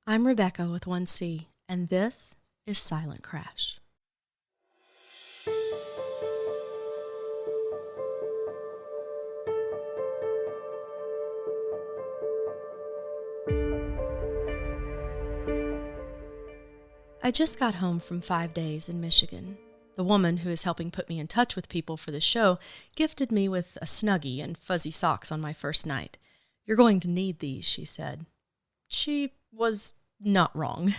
I'm Rebecca with 1C, and this is Silent Crash. I just got home from 5 days in Michigan. The woman who is helping put me in touch with people for the show gifted me with a Snuggie and fuzzy socks on my first night. "You're going to need these," she said. She was not wrong.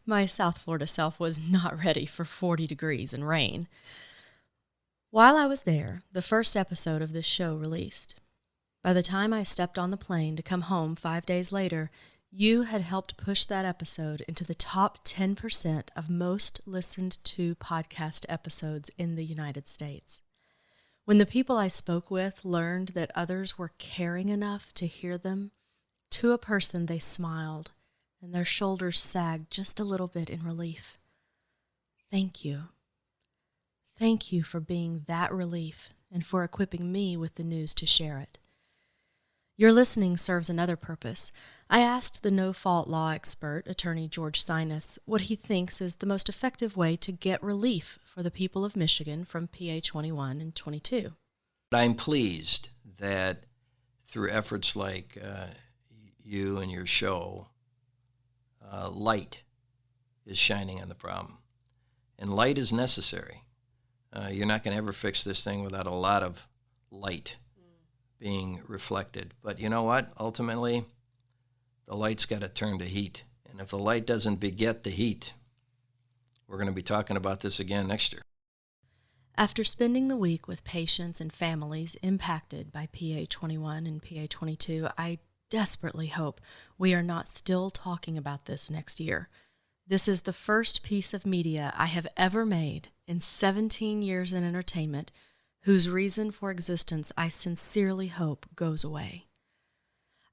My South Florida self was not ready for 40 degrees and rain. While I was there, the first episode of this show released. By the time I stepped on the plane to come home 5 days later, you had helped push that episode into the top 10% of most listened to podcast episodes in the United States. When the people I spoke with learned that others were caring enough to hear them, to a person they smiled, and their shoulders sagged just a little bit in relief. Thank you. Thank you for being that relief and for equipping me with the news to share it. Your listening serves another purpose. I asked the no-fault law expert, attorney George Sinus, what he thinks is the most effective way to get relief for the people of Michigan from PA 21 and 22. I'm pleased that through efforts like you and your show, light is shining on the problem. And light is necessary. You're not going to ever fix this thing without a lot of light being reflected. But you know what? Ultimately, the light's got to turn to heat. And if the light doesn't beget the heat, we're going to be talking about this again next year. After spending the week with patients and families impacted by PA 21 and PA 22, I desperately hope we are not still talking about this next year. This is the first piece of media I have ever made in 17 years in entertainment whose reason for existence I sincerely hope goes away.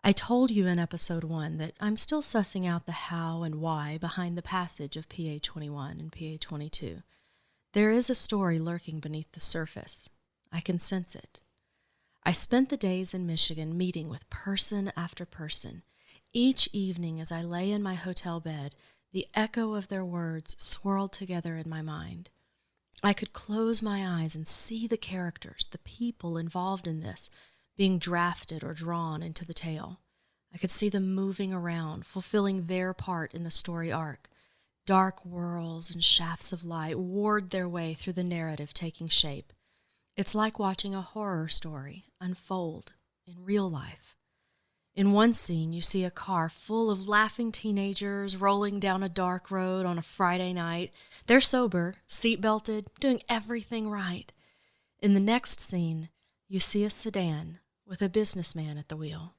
I told you in episode 1 that I'm still sussing out the how and why behind the passage of PA 21 and PA 22. There is a story lurking beneath the surface. I can sense it. I spent the days in Michigan meeting with person after person. Each evening as I lay in my hotel bed, the echo of their words swirled together in my mind. I could close my eyes and see the characters, the people involved in this, being drafted or drawn into the tale. I could see them moving around, fulfilling their part in the story arc. Dark whirls and shafts of light ward their way through the narrative taking shape. It's like watching a horror story unfold in real life. In one scene, you see a car full of laughing teenagers rolling down a dark road on a Friday night. They're sober, seatbelted, doing everything right. In the next scene, you see a sedan with a businessman at the wheel.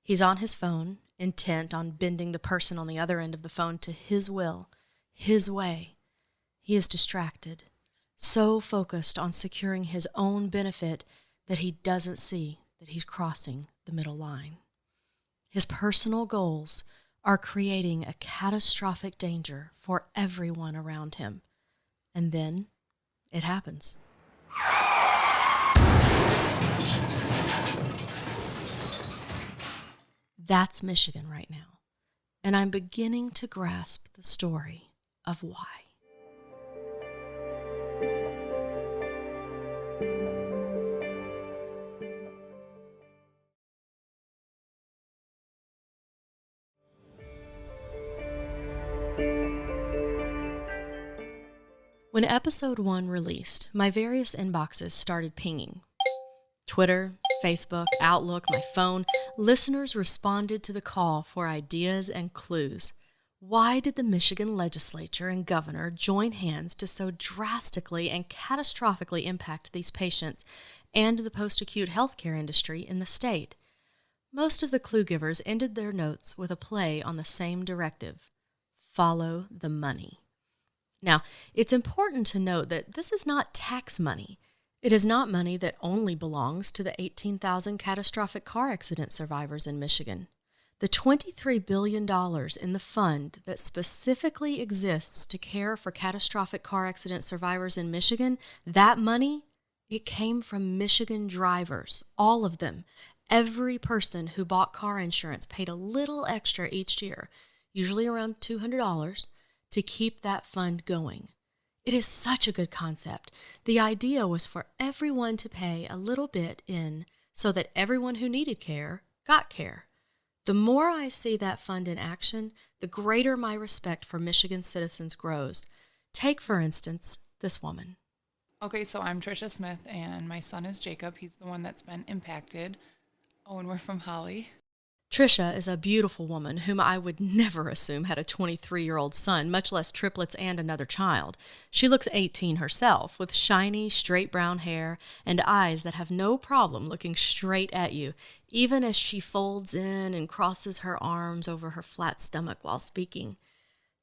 He's on his phone, intent on bending the person on the other end of the phone to his will, his way. He is distracted, so focused on securing his own benefit that he doesn't see that he's crossing the middle line. His personal goals are creating a catastrophic danger for everyone around him. And then it happens. That's Michigan right now. And I'm beginning to grasp the story of why. When episode 1 released, my various inboxes started pinging. Twitter, Facebook, Outlook, my phone, listeners responded to the call for ideas and clues. Why did the Michigan legislature and governor join hands to so drastically and catastrophically impact these patients and the post-acute healthcare industry in the state? Most of the clue givers ended their notes with a play on the same directive: follow the money. Now, it's important to note that this is not tax money. It is not money that only belongs to the 18,000 catastrophic car accident survivors in Michigan. The $23 billion in the fund that specifically exists to care for catastrophic car accident survivors in Michigan, that money, it came from Michigan drivers, all of them. Every person who bought car insurance paid a little extra each year. usually around $200, to keep that fund going. It is such a good concept. The idea was for everyone to pay a little bit in so that everyone who needed care got care. The more I see that fund in action, the greater my respect for Michigan citizens grows. Take, for instance, this woman. Okay, so I'm Tricia Smith, and my son is Jacob. He's the one that's been impacted. Oh, and we're from Holly. Tricia is a beautiful woman whom I would never assume had a 23-year-old son, much less triplets and another child. She looks 18 herself, with shiny, straight brown hair and eyes that have no problem looking straight at you, even as she folds in and crosses her arms over her flat stomach while speaking.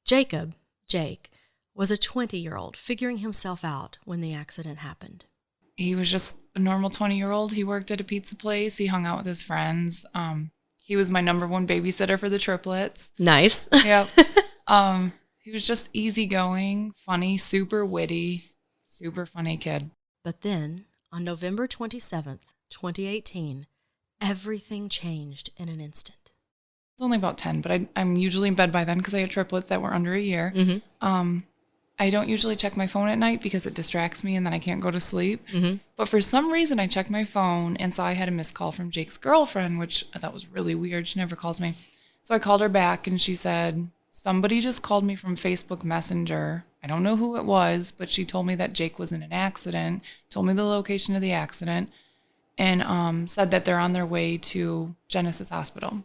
Jacob, Jake, was a 20-year-old figuring himself out when the accident happened. He was just a normal 20-year-old. He worked at a pizza place. He hung out with his friends. He was my number one babysitter for the triplets. Nice. Yep. He was just easygoing, funny, super witty, super funny kid. But then, on November 27th, 2018, everything changed in an instant. It's only about 10, but I'm usually in bed by then because I had triplets that were under a year. Mm-hmm. I don't usually check my phone at night because it distracts me and then I can't go to sleep. Mm-hmm. But for some reason, I checked my phone and saw I had a missed call from Jake's girlfriend, which I thought was really weird. She never calls me. So I called her back and she said, somebody just called me from Facebook Messenger. I don't know who it was, but she told me that Jake was in an accident, told me the location of the accident, and said that they're on their way to Genesis Hospital.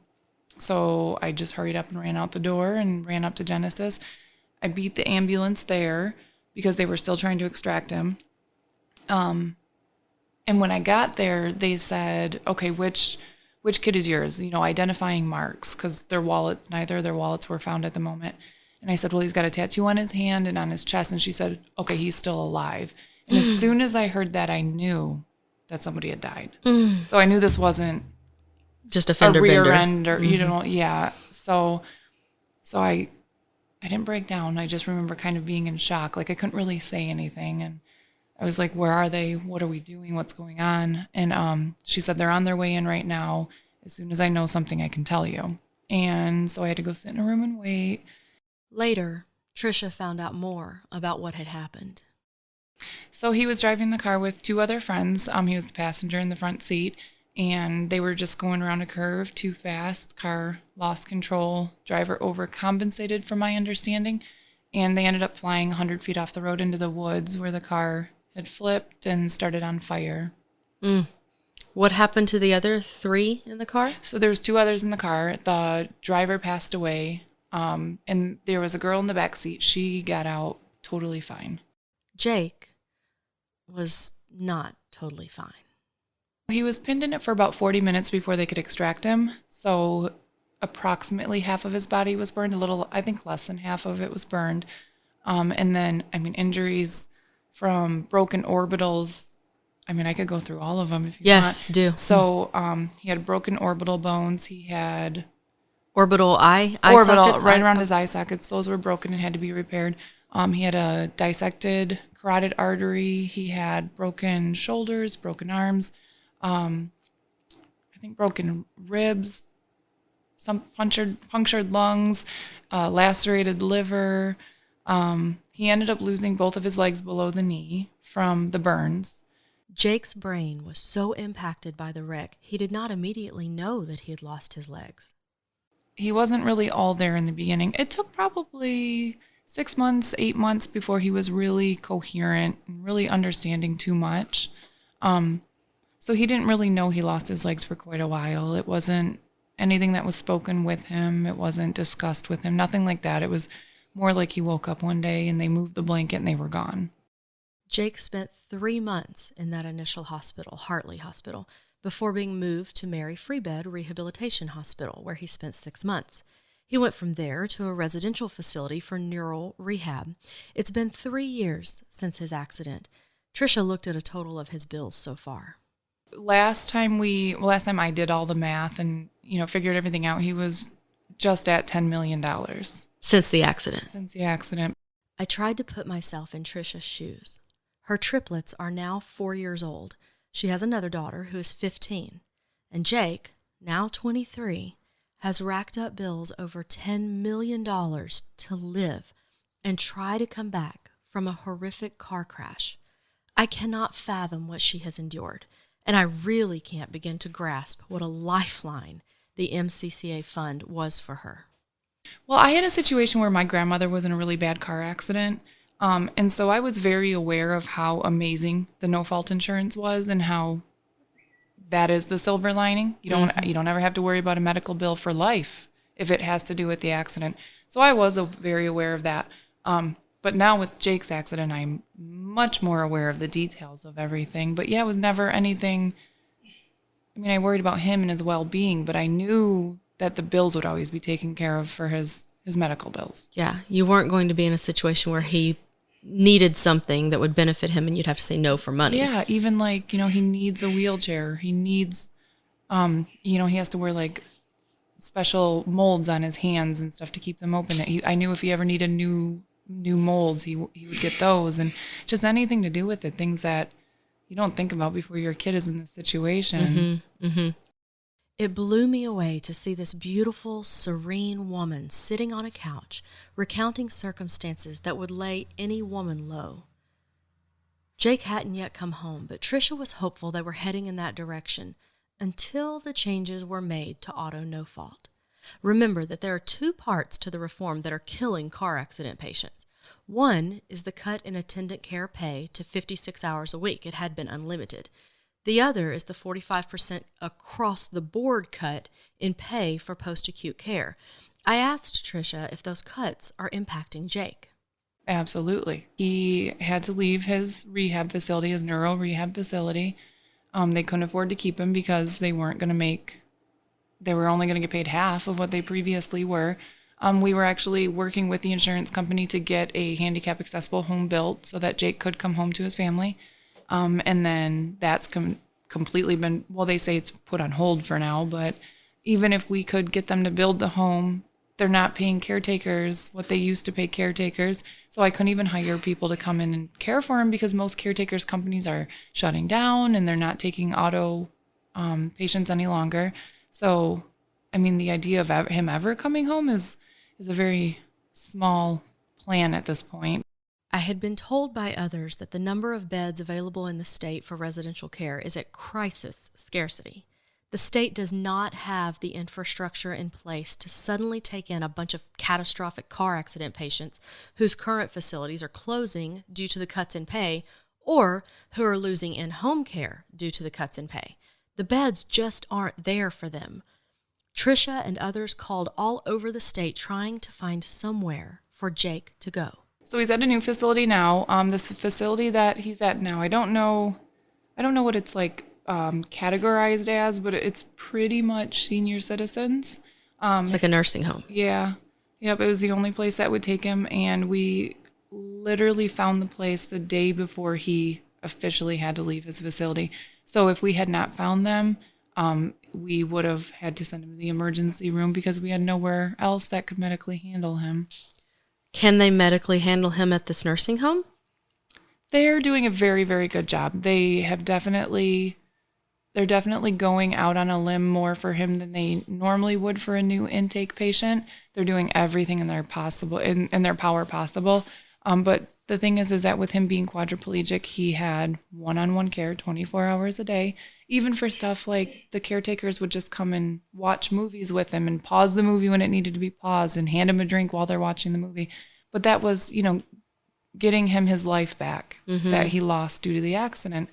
So I just hurried up and ran out the door and ran up to Genesis. I beat the ambulance there because they were still trying to extract him. And when I got there, they said, okay, which kid is yours? You know, identifying marks, because neither of their wallets were found at the moment. And I said, well, he's got a tattoo on his hand and on his chest. And she said, okay, he's still alive. And as soon as I heard that, I knew that somebody had died. So I knew this wasn't Just a fender rear bender. end or, yeah. So I didn't break down. I just remember kind of being in shock. Like I couldn't really say anything. And I was like, where are they? What are we doing? What's going on? And she said, they're on their way in right now. As soon as I know something, I can tell you. And so I had to go sit in a room and wait. Later, Tricia found out more about what had happened. So he was driving the car with two other friends. He was the passenger in the front seat. And they were just going around a curve too fast. Car lost control. Driver overcompensated, from my understanding. And they ended up flying 100 feet off the road into the woods where the car had flipped and started on fire. What happened to the other three in the car? So there was two others in the car. The driver passed away. And there was a girl in the back seat. She got out totally fine. Jake was not totally fine. He was pinned in it for about 40 minutes before they could extract him. So approximately half of his body was burned, I think less than half of it was burned. And then, injuries from broken orbitals. I could go through all of them if you want. Yes, do. So he had broken orbital bones. He had Orbital eye orbital sockets? right around his eye sockets. Those were broken and had to be repaired. He had a dissected carotid artery. He had broken shoulders, broken arms. I think broken ribs, some punctured lungs, lacerated liver. He ended up losing both of his legs below the knee from the burns. Jake's brain was so impacted by the wreck, he did not immediately know that he had lost his legs. He wasn't really all there in the beginning. It took probably 6 months, 8 months before he was really coherent and really understanding too much. So he didn't really know he lost his legs for quite a while. It wasn't anything that was spoken with him. It wasn't discussed with him, nothing like that. It was more like he woke up one day and they moved the blanket and they were gone. Jake spent 3 months in that initial hospital, Hartley Hospital, before being moved to Mary Freebed Rehabilitation Hospital, where he spent 6 months. He went from there to a residential facility for neural rehab. It's been 3 years since his accident. Tricia looked at a total of his bills so far. Last time I did all the math and, figured everything out, he was just at $10 million. Since the accident. Since the accident. I tried to put myself in Tricia's shoes. Her triplets are now 4 years old. She has another daughter who is 15. And Jake, now 23, has racked up bills over $10 million to live and try to come back from a horrific car crash. I cannot fathom what she has endured, and I really can't begin to grasp what a lifeline the MCCA fund was for her. Well, I had a situation where my grandmother was in a really bad car accident. And so I was very aware of how amazing the no-fault insurance was and how that is the silver lining. You don't ever have to worry about a medical bill for life if it has to do with the accident. So I was very aware of that. But now with Jake's accident, I'm much more aware of the details of everything. But yeah, it was never anything. I mean, I worried about him and his well-being, but I knew that the bills would always be taken care of for his medical bills. Yeah, you weren't going to be in a situation where he needed something that would benefit him and you'd have to say no for money. Yeah, even like, he needs a wheelchair. He needs, he has to wear like special molds on his hands and stuff to keep them open. I knew if he ever needed new molds, he would get those, and just anything to do with it, things that you don't think about before your kid is in this situation. It blew me away to see this beautiful, serene woman sitting on a couch, recounting circumstances that would lay any woman low. Jake hadn't yet come home, but Tricia was hopeful they were heading in that direction until the changes were made to auto no fault. Remember that there are two parts to the reform that are killing car accident patients. One is the cut in attendant care pay to 56 hours a week. It had been unlimited. The other is the 45% across-the-board cut in pay for post-acute care. I asked Tricia if those cuts are impacting Jake. Absolutely. He had to leave his rehab facility, his neuro rehab facility. They couldn't afford to keep him because they were only going to get paid half of what they previously were. We were actually working with the insurance company to get a handicap accessible home built so that Jake could come home to his family. And then that's completely been, well, they say it's put on hold for now, but even if we could get them to build the home, they're not paying caretakers what they used to pay caretakers. So I couldn't even hire people to come in and care for him because most caretakers companies are shutting down and they're not taking auto patients any longer. So, I mean, the idea of him ever coming home is a very small plan at this point. I had been told by others that the number of beds available in the state for residential care is at crisis scarcity. The state does not have the infrastructure in place to suddenly take in a bunch of catastrophic car accident patients whose current facilities are closing due to the cuts in pay or who are losing in-home care due to the cuts in pay. The beds just aren't there for them. Tricia and others called all over the state trying to find somewhere for Jake to go. So he's at a new facility now. This facility that he's at now, I don't know what it's like categorized as, but it's pretty much senior citizens. It's like a nursing home. Yeah. Yep, it was the only place that would take him, and we literally found the place the day before he officially had to leave his facility. So if we had not found them, we would have had to send him to the emergency room because we had nowhere else that could medically handle him. Can they medically handle him at this nursing home? They're doing a very, very good job. They're definitely going out on a limb more for him than they normally would for a new intake patient. They're doing everything in their power possible. But the thing is that with him being quadriplegic, he had one-on-one care 24 hours a day. Even for stuff like the caretakers would just come and watch movies with him and pause the movie when it needed to be paused and hand him a drink while they're watching the movie. But that was, getting him his life back that he lost due to the accident.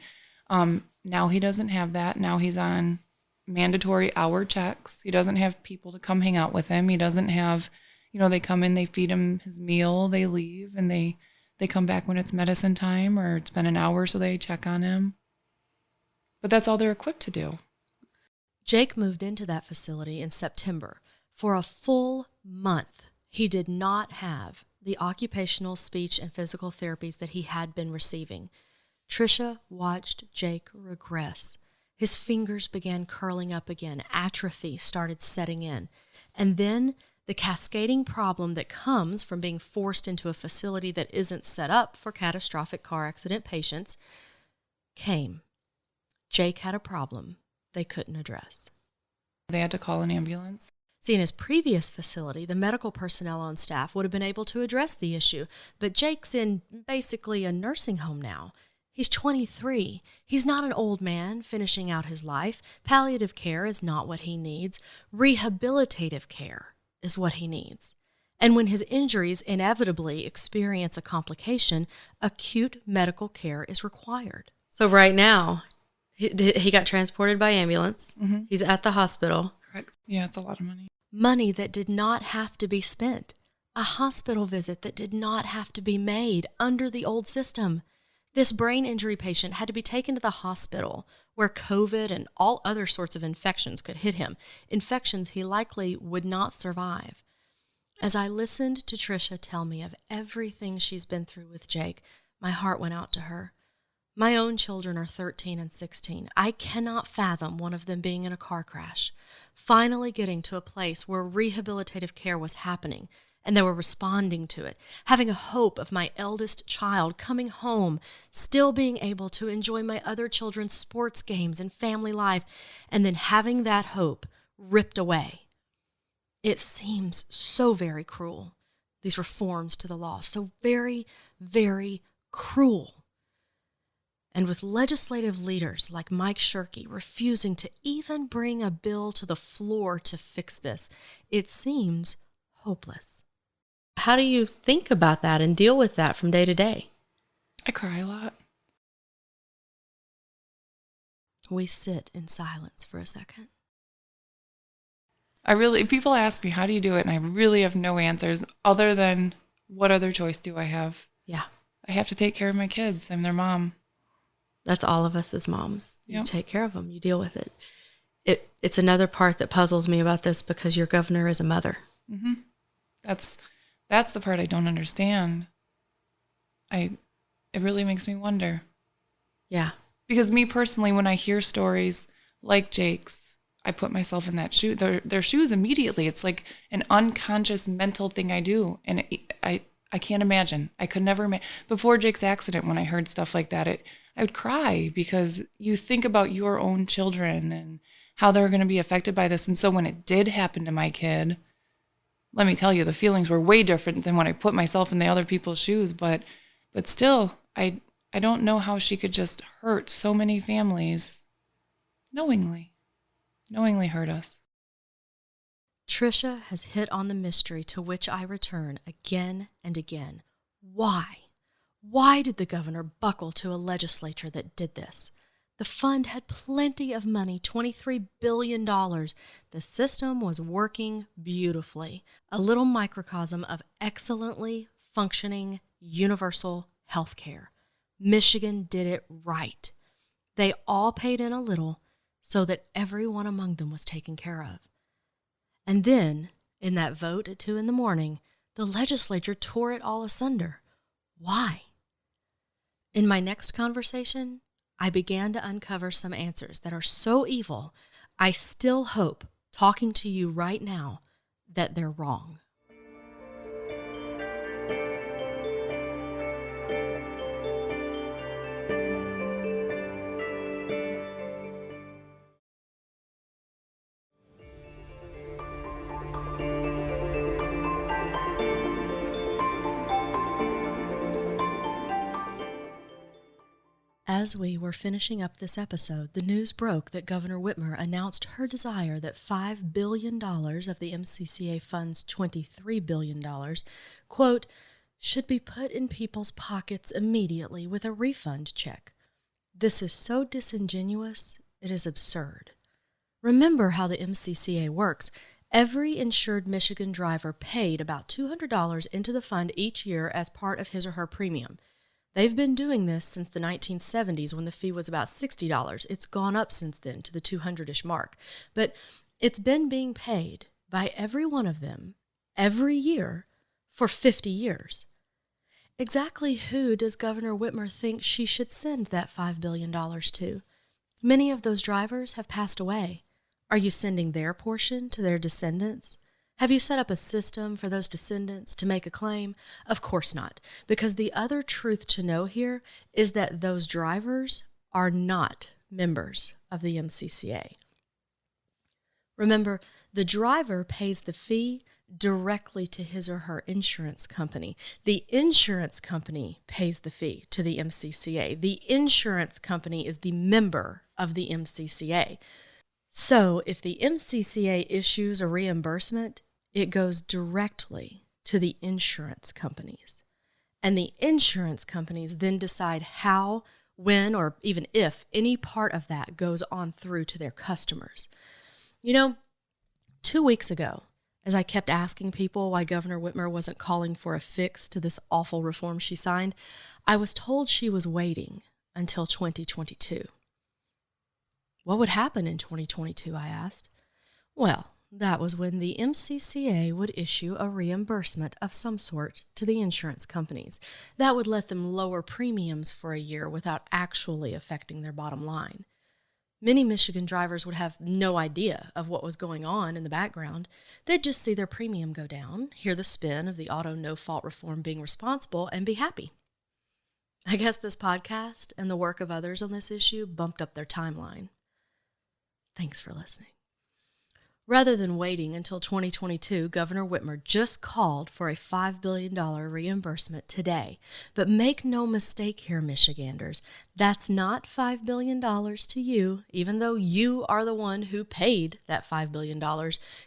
Now he doesn't have that. Now he's on mandatory hour checks. He doesn't have people to come hang out with him. He doesn't have, they come in, they feed him his meal, they leave, and they come back when it's medicine time or it's been an hour, so they check on him. But that's all they're equipped to do. Jake moved into that facility in September. For a full month, he did not have the occupational, speech, and physical therapies that he had been receiving. Tricia watched Jake regress. His fingers began curling up again. Atrophy started setting in. And then the cascading problem that comes from being forced into a facility that isn't set up for catastrophic car accident patients came. Jake had a problem they couldn't address. They had to call an ambulance. See, in his previous facility, the medical personnel on staff would have been able to address the issue, but Jake's in basically a nursing home now. He's 23. He's not an old man finishing out his life. Palliative care is not what he needs. Rehabilitative care is what he needs. And when his injuries inevitably experience a complication, acute medical care is required. So right now, he got transported by ambulance. Mm-hmm. He's at the hospital. Correct. Yeah, it's a lot of money. Money that did not have to be spent. A hospital visit that did not have to be made under the old system. This brain injury patient had to be taken to the hospital where COVID and all other sorts of infections could hit him, infections he likely would not survive. As I listened to Tricia tell me of everything she's been through with Jake, my heart went out to her. My own children are 13 and 16. I cannot fathom one of them being in a car crash, finally getting to a place where rehabilitative care was happening and they were responding to it, having a hope of my eldest child coming home, still being able to enjoy my other children's sports games and family life, and then having that hope ripped away. It seems so very cruel, these reforms to the law, so very, very cruel. And with legislative leaders like Mike Shirkey refusing to even bring a bill to the floor to fix this, it seems hopeless. How do you think about that and deal with that from day to day? I cry a lot. We sit in silence for a second. People ask me, how do you do it? And I really have no answers other than, what other choice do I have? Yeah. I have to take care of my kids. I'm their mom. That's all of us as moms. Yep. You take care of them. You deal with it. It's another part that puzzles me about this because your governor is a mother. Mm-hmm. That's the part I don't understand. It really makes me wonder. Yeah. Because me personally, when I hear stories like Jake's, I put myself in their shoes immediately. It's like an unconscious mental thing I do. And I can't imagine. I could never before Jake's accident, when I heard stuff like that, I would cry because you think about your own children and how they're going to be affected by this. And so when it did happen to my kid, let me tell you, the feelings were way different than when I put myself in the other people's shoes. But still, I don't know how she could just hurt so many families knowingly hurt us. Tricia has hit on the mystery to which I return again and again. Why? Why did the governor buckle to a legislature that did this? The fund had plenty of money, $23 billion. The system was working beautifully, a little microcosm of excellently functioning universal health care. Michigan did it right. They all paid in a little so that everyone among them was taken care of. And then, in that vote at 2 a.m, the legislature tore it all asunder. Why? In my next conversation, I began to uncover some answers that are so evil, I still hope, talking to you right now, that they're wrong. As we were finishing up this episode, the news broke that Governor Whitmer announced her desire that $5 billion of the MCCA fund's $23 billion, quote, should be put in people's pockets immediately with a refund check. This is so disingenuous, it is absurd. Remember how the MCCA works. Every insured Michigan driver paid about $200 into the fund each year as part of his or her premium. They've been doing this since the 1970s when the fee was about $60. It's gone up since then to the 200-ish mark. But it's been being paid by every one of them every year for 50 years. Exactly who does Governor Whitmer think she should send that $5 billion to? Many of those drivers have passed away. Are you sending their portion to their descendants? Have you set up a system for those descendants to make a claim? Of course not, because the other truth to know here is that those drivers are not members of the MCCA. Remember, the driver pays the fee directly to his or her insurance company. The insurance company pays the fee to the MCCA. The insurance company is the member of the MCCA. So if the MCCA issues a reimbursement, it goes directly to the insurance companies. And the insurance companies then decide how, when, or even if any part of that goes on through to their customers. 2 weeks ago, as I kept asking people why Governor Whitmer wasn't calling for a fix to this awful reform she signed, I was told she was waiting until 2022. What would happen in 2022, I asked. Well, that was when the MCCA would issue a reimbursement of some sort to the insurance companies. That would let them lower premiums for a year without actually affecting their bottom line. Many Michigan drivers would have no idea of what was going on in the background. They'd just see their premium go down, hear the spin of the auto no-fault reform being responsible, and be happy. I guess this podcast and the work of others on this issue bumped up their timeline. Thanks for listening. Rather than waiting until 2022, Governor Whitmer just called for a $5 billion reimbursement today. But make no mistake here, Michiganders, that's not $5 billion to you, even though you are the one who paid that $5 billion,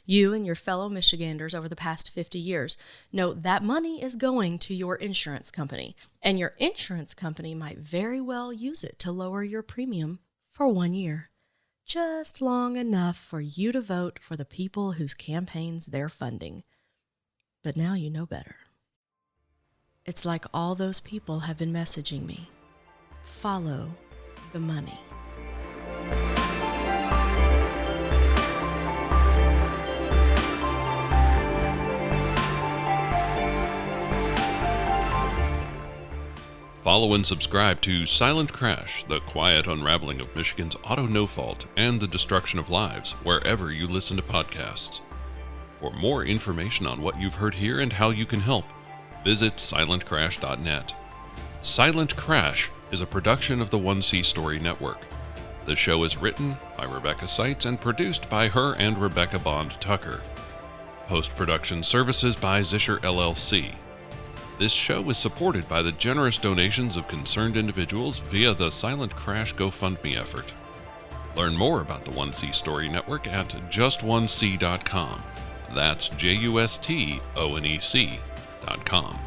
you and your fellow Michiganders over the past 50 years. No, that money is going to your insurance company, and your insurance company might very well use it to lower your premium for 1 year. Just long enough for you to vote for the people whose campaigns they're funding. But now you know better. It's like all those people have been messaging me. Follow the money. Follow and subscribe to Silent Crash, the quiet unraveling of Michigan's auto no-fault and the destruction of lives, wherever you listen to podcasts. For more information on what you've heard here and how you can help, visit silentcrash.net. Silent Crash is a production of the 1C Story Network. The show is written by Rebecca Seitz and produced by her and Rebecca Bond Tucker. Post-production services by Zischer LLC. This show is supported by the generous donations of concerned individuals via the Silent Crash GoFundMe effort. Learn more about the 1C Story Network at just1c.com. That's JUSTONEC.com.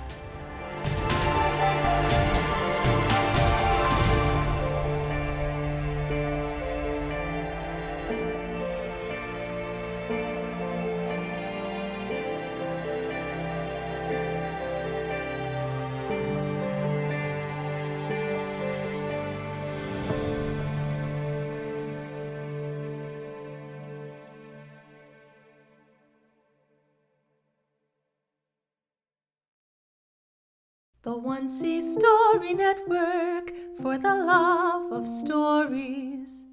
The 1C Story Network, for the love of stories.